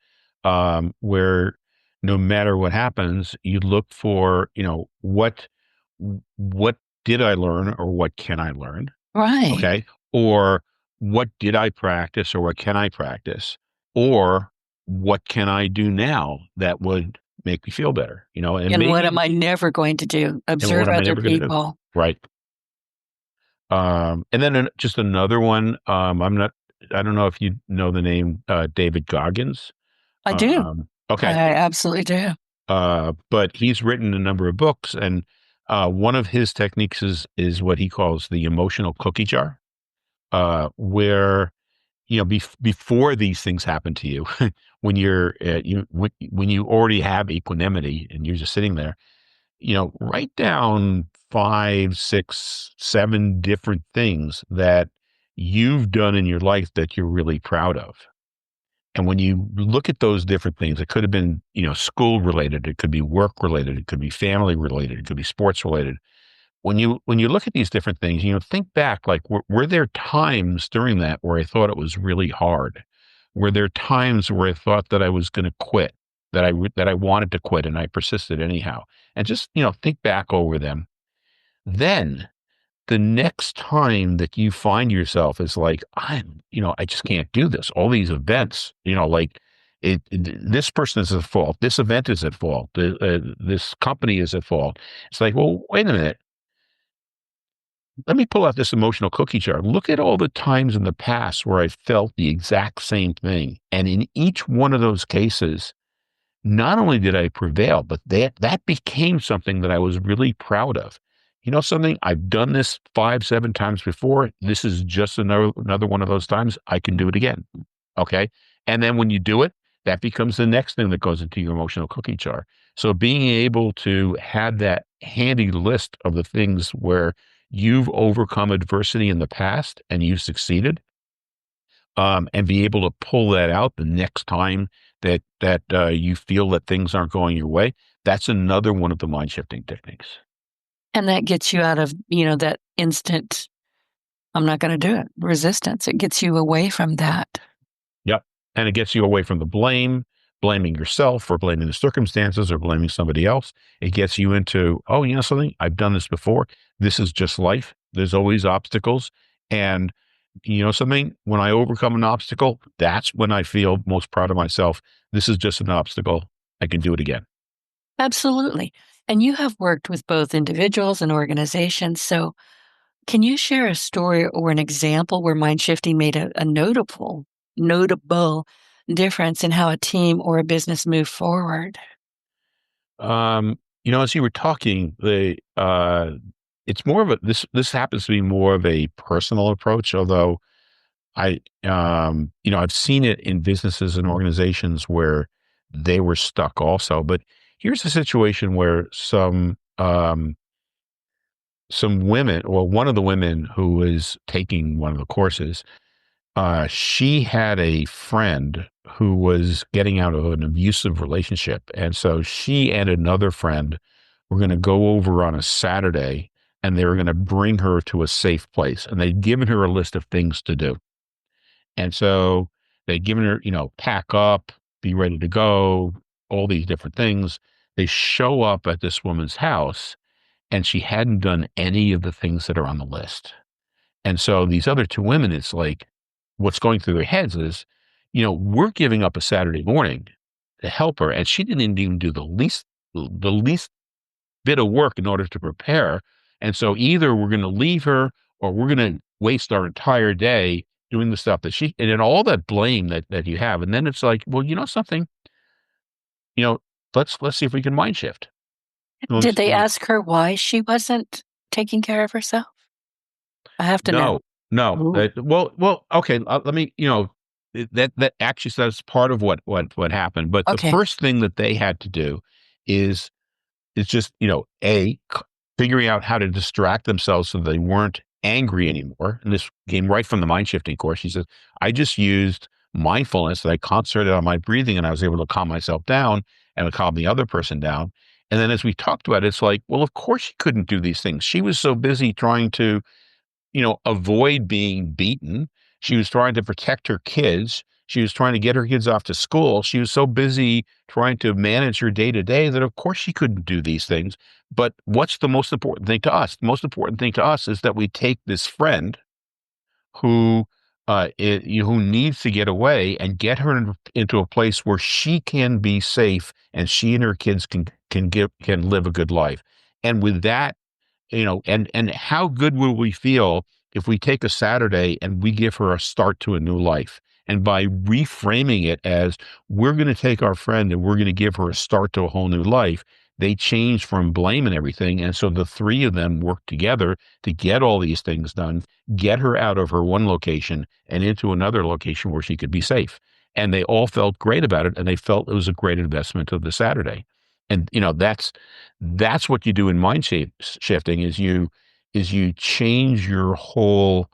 where no matter what happens, you look for, what did I learn or what can I learn? Right. Okay. Or what did I practice or what can I practice? Or what can I do now that would make me feel better? And And what maybe, am I never going to do? and what Observe am I other never going to do? people. Right. And then just another one. I don't know if you know the name, David Goggins. I do. I Okay. absolutely do. But he's written a number of books and, one of his techniques is what he calls the emotional cookie jar, where before these things happen to you, when when you already have equanimity and you're just sitting there, write down 5, 6, 7 different things that you've done in your life that you're really proud of. And when you look at those different things, it could have been, school related, it could be work related, it could be family related, it could be sports related. When you look at these different things, think back, like, were there times during that where I thought it was really hard? Were there times where I thought that I was going to quit, that I wanted to quit and I persisted anyhow? And just, think back over them. Then the next time that you find yourself is like, I just can't do this. All these events, like this person is at fault. This event is at fault. This company is at fault. It's like, well, wait a minute. let me pull out this emotional cookie jar. Look at all the times in the past where I felt the exact same thing. And in each one of those cases, not only did I prevail, but that became something that I was really proud of. You know something? I've done this 5, 7 times before. This is just another one of those times. I can do it again. Okay. And then when you do it, that becomes the next thing that goes into your emotional cookie jar. So being able to have that handy list of the things where you've overcome adversity in the past and you've succeeded, and be able to pull that out the next time that you feel that things aren't going your way. That's another one of the mind shifting techniques. And that gets you out of, that instant, I'm not going to do it, resistance. It gets you away from that. Yep. And it gets you away from the blaming yourself or blaming the circumstances or blaming somebody else. It gets you into, oh, you know something? I've done this before. This is just life. There's always obstacles. And you know something? When I overcome an obstacle, that's when I feel most proud of myself. This is just an obstacle. I can do it again. Absolutely. And you have worked with both individuals and organizations. So can you share a story or an example where mind shifting made a notable difference in how a team or a business moved forward? As you were talking, it's more of this happens to be more of a personal approach, although I've seen it in businesses and organizations where they were stuck also. But here's a situation where some women, well, one of the women who was taking one of the courses, she had a friend who was getting out of an abusive relationship. And so she and another friend were going to go over on a Saturday and they were going to bring her to a safe place. And they'd given her a list of things to do. And so they'd given her, pack up, be ready to go, all these different things. They show up at this woman's house and she hadn't done any of the things that are on the list. And so these other two women, it's like, what's going through their heads is, we're giving up a Saturday morning to help her. And she didn't even do the least bit of work in order to prepare. And so either we're going to leave her or we're going to waste our entire day doing the stuff that and then all that blame that you have. And then it's like, well, you know something, you know, let's see if we can mind shift. Did they ask her why she wasn't taking care of herself? I have to know. No. Ooh. Well, okay. Let me, that actually that's part of what happened. But the Okay. first thing that they had to do is just, figuring out how to distract themselves so they weren't angry anymore. And this came right from the mind shifting course. She says, I just used mindfulness and I concentrated on my breathing and I was able to calm myself down and calm the other person down. And then as we talked about it, it's like, well, of course she couldn't do these things. She was so busy trying to, avoid being beaten. She was trying to protect her kids. She was trying to get her kids off to school. She was so busy trying to manage her day to day that of course she couldn't do these things. But what's the most important thing to us? The most important thing to us is that we take this friend who who needs to get away and get her into a place where she can be safe and she and her kids can live a good life. And with that, and how good will we feel if we take a Saturday and we give her a start to a new life? And by reframing it as we're going to take our friend and we're going to give her a start to a whole new life, they change from blame and everything. And so the three of them work together to get all these things done, get her out of her one location and into another location where she could be safe. And they all felt great about it. And they felt it was a great investment of the Saturday. And, that's what you do in mind shifting is you change your whole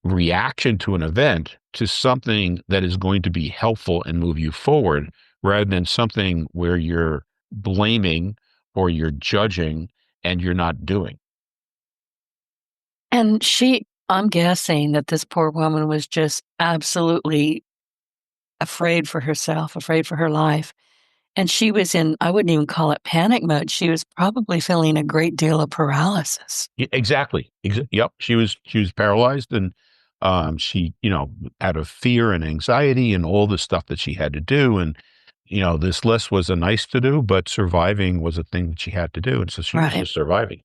reaction to an event to something that is going to be helpful and move you forward rather than something where you're blaming or you're judging and you're not doing. And I'm guessing that this poor woman was just absolutely afraid for herself, afraid for her life. And she was I wouldn't even call it panic mode. She was probably feeling a great deal of paralysis. Exactly. Yep. She was paralyzed and she, out of fear and anxiety and all the stuff that she had to do. And, this list was a nice to do, but surviving was a thing that she had to do. And so she was just surviving.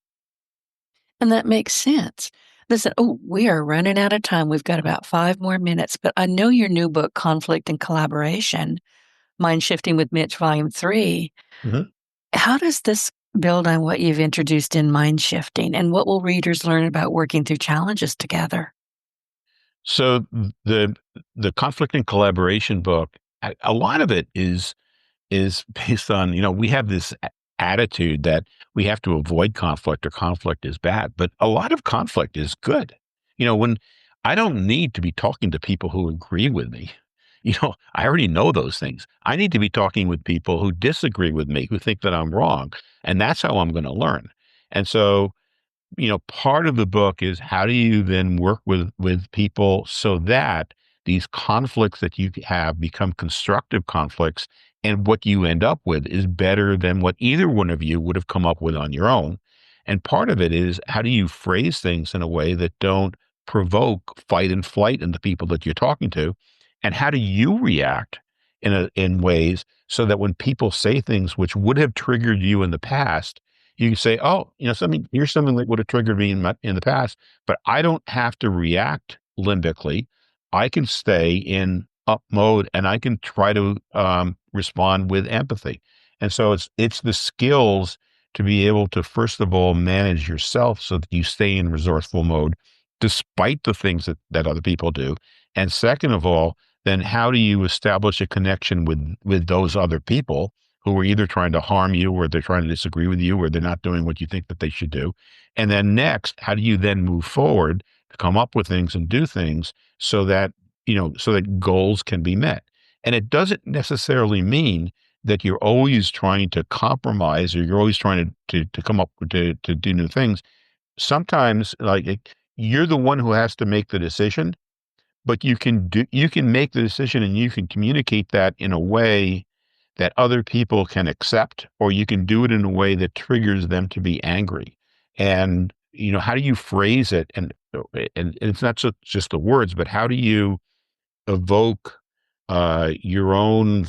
And that makes sense. Listen, we are running out of time. We've got about 5 more minutes, but I know your new book, Conflict and Collaboration, Mind Shifting with Mitch, Volume 3. Mhm. How does this build on what you've introduced in Mind Shifting, and what will readers learn about working through challenges together? So the conflict and collaboration book, a lot of it is based on, we have this attitude that we have to avoid conflict or conflict is bad, but a lot of conflict is good. When I don't need to be talking to people who agree with me, I already know those things. I need to be talking with people who disagree with me, who think that I'm wrong. And that's how I'm going to learn. And so, part of the book is how do you then work with people so that these conflicts that you have become constructive conflicts, and what you end up with is better than what either one of you would have come up with on your own. And part of it is how do you phrase things in a way that don't provoke fight and flight in the people that you're talking to, and how do you react in ways so that when people say things which would have triggered you in the past, you can say, "Oh, here's something that would have triggered me in the past, but I don't have to react limbically. I can stay in up mode, and I can try to respond with empathy." And so it's the skills to be able to first of all manage yourself so that you stay in resourceful mode despite the things that other people do. And second of all, then how do you establish a connection with those other people who are either trying to harm you, or they're trying to disagree with you, or they're not doing what you think that they should do. And then next, how do you then move forward to come up with things and do things so that, so that goals can be met? And it doesn't necessarily mean that you're always trying to compromise, or you're always trying to come up with, to do new things. Sometimes you're the one who has to make the decision, but you can make the decision and you can communicate that in a way that other people can accept, or you can do it in a way that triggers them to be angry. And, how do you phrase it? And it's not just the words, but how do you evoke your own,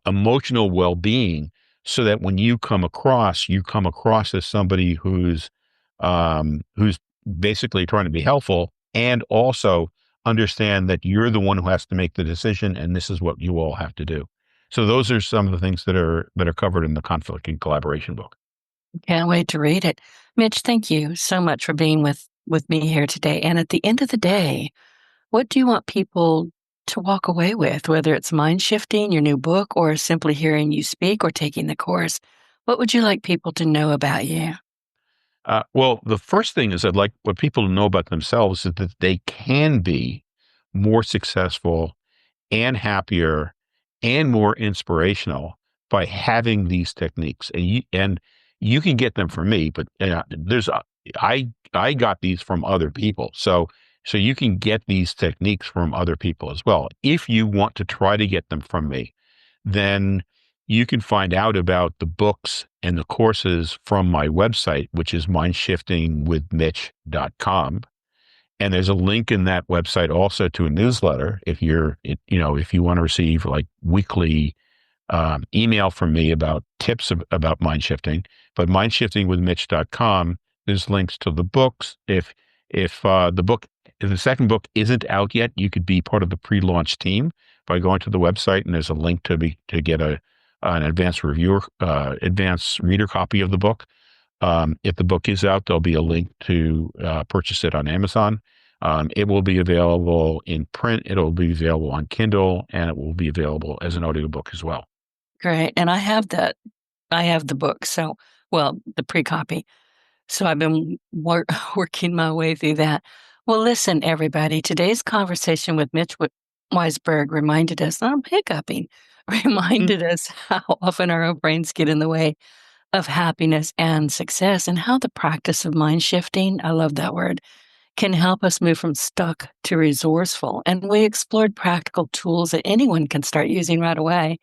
emotional well-being, so that when you come across as somebody who's basically trying to be helpful, and also understand that you're the one who has to make the decision, and this is what you all have to do. So those are some of the things that are covered in the conflict and collaboration book. Can't wait to read it. Mitch, thank you so much for being with me here today. And at the end of the day, what do you want people to walk away with, whether it's mind shifting, your new book, or simply hearing you speak or taking the course? What would you like people to know about you? Well, the first thing is I'd like what people to know about themselves is that they can be more successful and happier and more inspirational by having these techniques. And you can get them from me, but I got these from other people. So you can get these techniques from other people as well. If you want to try to get them from me, then you can find out about the books and the courses from my website, which is mindshiftingwithmitch.com. And there's a link in that website also to a newsletter if if you want to receive like weekly email from me about tips about mind shifting. But mindshiftingwithmitch.com, there's links to the books. If the second book isn't out yet, you could be part of the pre-launch team by going to the website, and there's a link to get an advanced reader copy of the book. If the book is out, there'll be a link to purchase it on Amazon. It will be available in print. It'll be available on Kindle, and it will be available as an audiobook as well. Great. And I have that. I have the book. So, well, the pre-copy. So I've been working my way through that. Well, listen, everybody, today's conversation with Mitch Weisburgh reminded us, I'm hiccuping, reminded us how often our own brains get in the way of happiness and success, and how the practice of mind shifting, I love that word, can help us move from stuck to resourceful. And we explored practical tools that anyone can start using right away.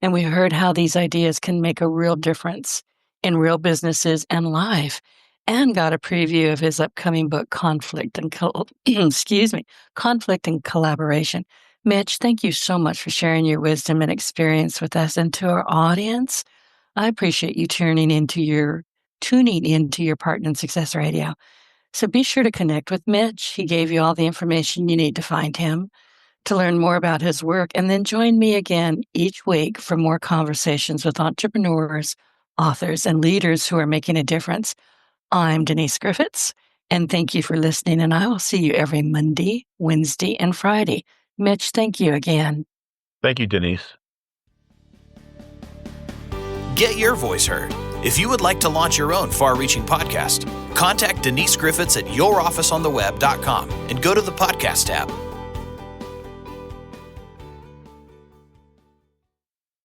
And we heard how these ideas can make a real difference in real businesses and life, and got a preview of his upcoming book, excuse me, Conflict and Collaboration. Mitch, thank you so much for sharing your wisdom and experience with us. And to our audience, I appreciate you tuning into tuning into your Partner in Success Radio. So be sure to connect with Mitch. He gave you all the information you need to find him, to learn more about his work, and then join me again each week for more conversations with entrepreneurs, authors, and leaders who are making a difference. I'm Denise Griffitts, and thank you for listening, and I will see you every Monday, Wednesday, and Friday. Mitch, thank you again. Thank you, Denise. Get your voice heard. If you would like to launch your own far-reaching podcast, contact Denise Griffitts at yourofficeontheweb.com and go to the podcast tab.